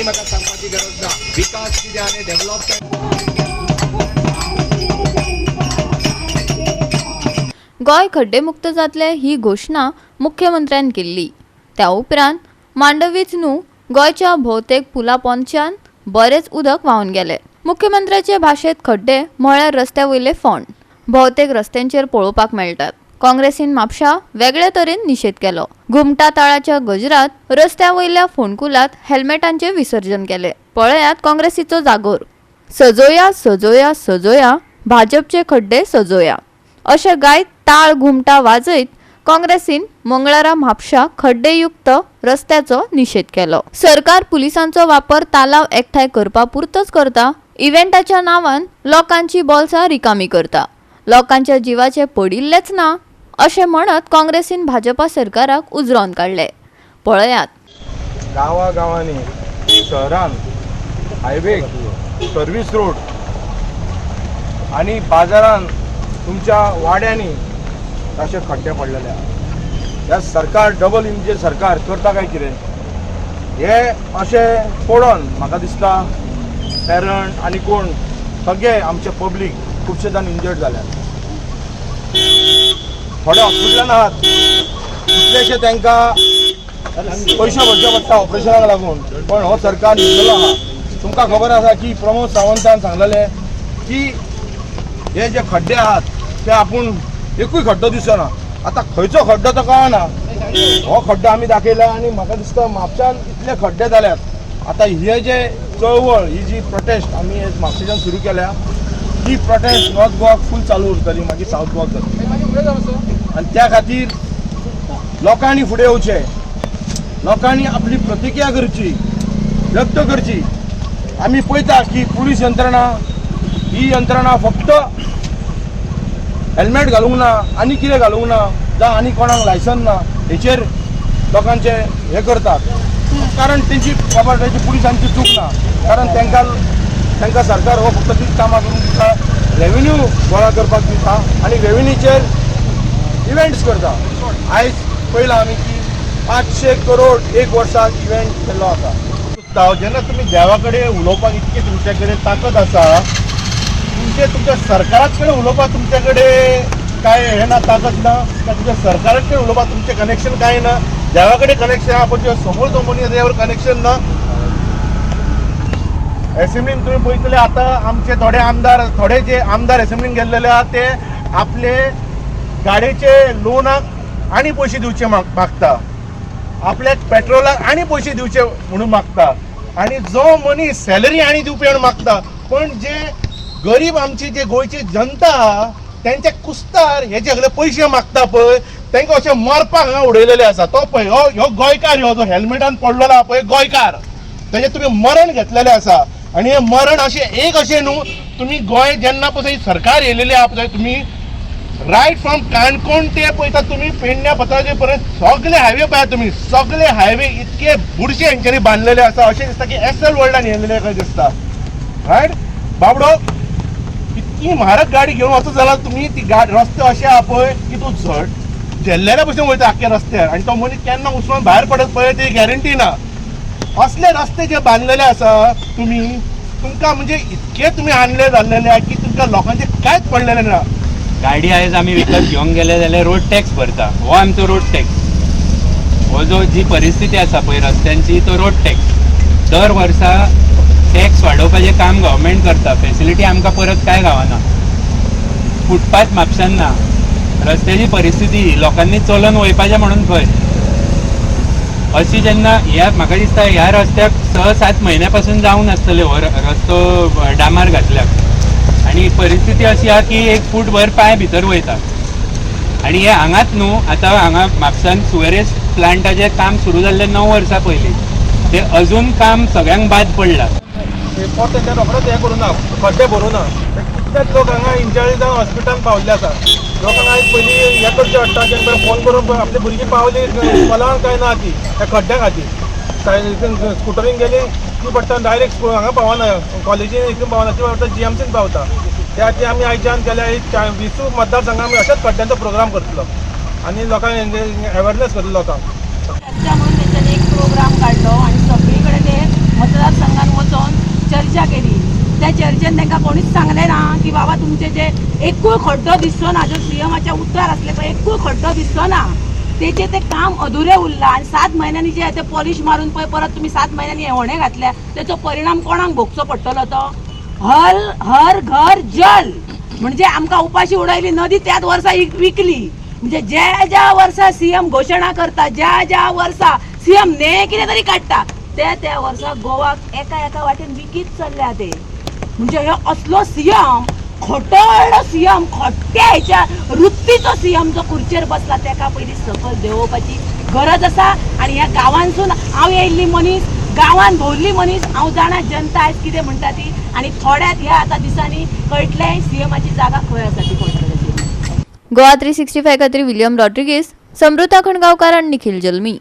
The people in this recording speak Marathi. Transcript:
म्हाका सांगपाची गरज ना. विकास कितें आनी डेव्हलपमेंट. गोंय खड्डेमुक्त जातले ही घोषणा मुख्यमंत्र्यान केल्ली. त्या उपरांत मांडवीच न्हू गोंयच्या भोवतेक पुला पोंदच्यान बरेच उदक व्हांवन गेले. मुख्यमंत्र्याचे भाशेंत खड्डे म्हळ्यार रस्त्या वयले फोंड भोवतेक रस्त्यांचेर पळोवपाक मेळटात. काँग्रेसीन म्हापशा वेगळे तरेन निशेध केलो. घुमटा ताळाच्या गजरात रस्त्या वयल्या फोंडकुलात हेल्मेटांचे विसर्जन केले. पळयात काँग्रेसीचो जागोर. सजोया सजोया सजोया भाजपचे खड्डे सजोया अशें गायत ताळ घुमटा वाजयत काँग्रेसीन मंगळारा म्हापशा खड्डेयुक्त रस्त्याचो निशेध केलो. सरकार पुलिसांचो वापर तालाव एकठांय करपा पुरतोच करता. इव्हेंटाच्या नांवान लोकांची बोल्सां रिकामी करता. लोकांच्या जिवाचे पडिल्लेच ना अशें म्हणत काँग्रेसीन भाजपा सरकाराक उजरोवन काडले. पळयात. गांवांनी शहरान हायवे सर्वीस रोड आणि बाजारान तुमच्या वाड्यांनी असे खड्डे पडलेले. ह्या सरकार डबल इंजिन सरकार करता काय कितें हे अशें पडोवन म्हाका दिसता पेरंट आनी कोण सगळे आमचे पब्लीक खुबशे जाण इंजर्ड जाल्यात. थोडे हॉस्पिटलान आहात. कितलेशे तांकां पयशे भरचे पडटा ऑपरेशनाक लागून. पण हो सरकार न्हिदलेलो आहा. तुमकां खबर आसा की प्रमोद सावंतान सांगलेलें की हे जे खड्डे आहात ते आपूण एकूय खड्डो दिसना. आतां खंयचो खड्डो तो कळना. हो खड्डो आमी दाखयला आनी म्हाका दिसता म्हापशान इतले खड्डे जाल्यात. आतां हे जे चळवळ ही जी प्रोटेस्ट आमी म्हापशेच्यान सुरू केल्या ही प्रोटेस्ट नॉर्थ गोवाक फूल चालू उरतली मागीर सावथ गोवाक जातली. आनी त्या खातीर लोकांनी फुडें येवचें. लोकांनी आपली प्रतिक्रिया करची व्यक्त करची. आमी पळयता की पुलीस यंत्रणा ही यंत्रणा फक्त हेल्मेट घालूंक ना आनी कितें घालूंक ना जावं आनी कोणाक लायसन ना हेचेर लोकांचे हे करतात. कारण तेंची खबर तेंची पुलिसांची चूक ना. कारण तांकां सरकार हो फक्त तीच कामां करून दिता. रेव्हेन्यू गोळा करपाक दिता आनी रेव्हेन्यूचेर इव्हेंट्स करता. आयज पळयलां आमी की 500 करोड एक वर्साक इव्हेंट केल्लो आसा. जेन्ना तुमी देवा कडेन उलोवपाक इतके तुमचे कडेन ताकद आसा तुमच्या सरकाराच कडेन उलोवपाक तुमचे कडेन काय हे ना ताकद ना काय तुमच्या सरकाराच कडेन उलोवपाक तुमचें कनेक्शन काय ना. देवा कडेन कनेक्शन आहा पण समोर कंपनी देवावर कनेक्शन ना. एसेंब्लीन तुम्ही पळयतले आतां आमचे थोडे जे आमदार एसेंब्लीन गेल्लेले आहा ते आपले गाडयेचे लोनाक आनी पयशे दिवचे मागता. आपल्याक पेट्रोलाक आनी पयशे दिवचे म्हणून मागता. आनी जो मनीस सॅलरी आनी दिवपी म्हणून मागता. पण जे गरीब आमची जे गोंयची जनता त्यांचे कुस्तार हे जे सगळे पयशे मागता पळय तांकां अशें मरपाक हांगा उडयलेले आसा. तो पळय हो गोंयकार हो जो हेल्मेटान पडलेलो आहा पळय गोंयकार तेजे तुमी मरण घेतलेलें आसा. आनी हे मरण अशें न्हू तुमी गोंय जेन्ना पळय सरकार येयलेली आहा पळय तुमी रायट फ्रॉम काणकोण ते पळयता तुमी पेडण्या पत्राचे पर्यंत सगळे हायवे पळया तुमी सगळे हायवे इतके बुरशे हेंच्यांनी बांदलेले आसा. अशें दिसता की एसएल वर्ल्डान येयलेले कशें दिसता. रायट बाबडो इतकी म्हारग गाडी घेवन वचत जाल्यार तुमी ती रस्ते अशे आहा पळय की तूं झड झेल्लेल्या भशेन वयता आख्या रस्त्यार आनी तो मनीस केन्ना उसळून भायर पडत पळय ती गॅरंटी ना. असले रस्ते जे बांदलेले आसा तुमकां म्हणजे इतके तुमी आणले जाल्लेले की तुमकां लोकांचे कांयच पडलेले ना. गाडी आयज आमी विकत घेवंक गेले जाल्यार रोड टॅक्स भरता. हो आमचो रोड टॅक्स. हो जो जी परिस्थिती आसा पळय रस्त्यांची तो रोड टॅक्स. दर वर्सा टॅक्स वाडोवपाचें काम गव्हर्मेंट करता. फेसिलिटी आमकां परत कांय गावना. फुटपाथ म्हापशान ना. रस्त्याची परिस्थिती लोकांनी चलून वयपाचें म्हणून खंय अशी जेन्ना म्हाका दिसता ह्या रस्त्याक 6-7 म्हयन्या पासून जावन नासतले हो रस्तो डांबर घातल्याक. आनी परिस्थिती अशी आहा की 1 फूट भर पांय भितर वयता. आनी हे हांगाच न्हू आतां हांगा म्हापशान सुवेरेज प्लांटाचें काम सुरू जाल्लें 9 वर्सां पयलीं ते अजून काम सगळ्यांक बाद पडलां. तेंच्यान रोखडोच हें करूं ना खड्डे भरूं ना. कितलेच लोक हांगा इंजर्ड जावन हॉस्पिटलान पावल्ले आसा. लोकांक आयज पयलीं हें करचें पडटा जेन्ना फोन करून आपली भुरगीं पावली इस्कॉलान काय ना ती ह्या खड्ड्या खातीर स्कुटरीन गेली ती पडटा डायरेक्ट हांगा पावना कॉलेजीन हितून पावना ती पडटा GMCन पावता. त्या खातीर आमी आयच्यान केल्या 20 मतदारसंघात आमी अशेंच खड्ड्यांचो प्रोग्राम करतलो आनी लोकांक अवेरनेस करतलो लोकांक. त्याच्या म्हणून तेंच्यानी एक प्रोग्राम काडलो आनी सगळी कडेन ते मतदारसंघात वचून चर्चा केली. त्या चर्चेन तांकां कोणीच सांगलें ना की बाबा तुमचे जे एकूय खड्डो दिसचो ना, जो सीएमाचे उतर असले पळय एकूय खड्डो दिसचो ना, तेचे ते काम अधुरें उरलां. आनी 7 म्हयन्यांनी जे ते पॉलिश मारून पळय परत तुम्ही 7 म्हयन्यांनी हेवणे घातल्या, तेचो परिणाम कोणाक भोगचो पडटलो? तो हर घर जल. म्हणजे आमकां उपाशी उडयली नदी त्याच वर्सा विकली. म्हणजे ज्या वर्सा सीएम घोशणा करता, ज्या वर्सा सीएम ने कितें तरी काडटा, त्या वर्सा गोवाक एका वाटेन विकीत चल्ल्या ते. म्हणजे हे असलो सीएम, खोटळ सीएम, खोट्या ह्याच्या वृत्तीचो सीएम जो खुर्चेर बसला, तेका पयली सकल देंवोवपाची गरज आसा. आनी ह्या गांवांसून हांव येयल्ली मनीस, गांवान भोंवल्ली मनीस, हांव जाणा जनता आयज कितें म्हणटा ती. आनी थोड्याच ह्या आतां दिसांनी कळटलें सीएमाची जागा खंय आसा ती कळटलें. गोवा 365 खातीर विलियम रॉड्रिगीस, समृता खणगांवकार आनी निखिल जल्मी.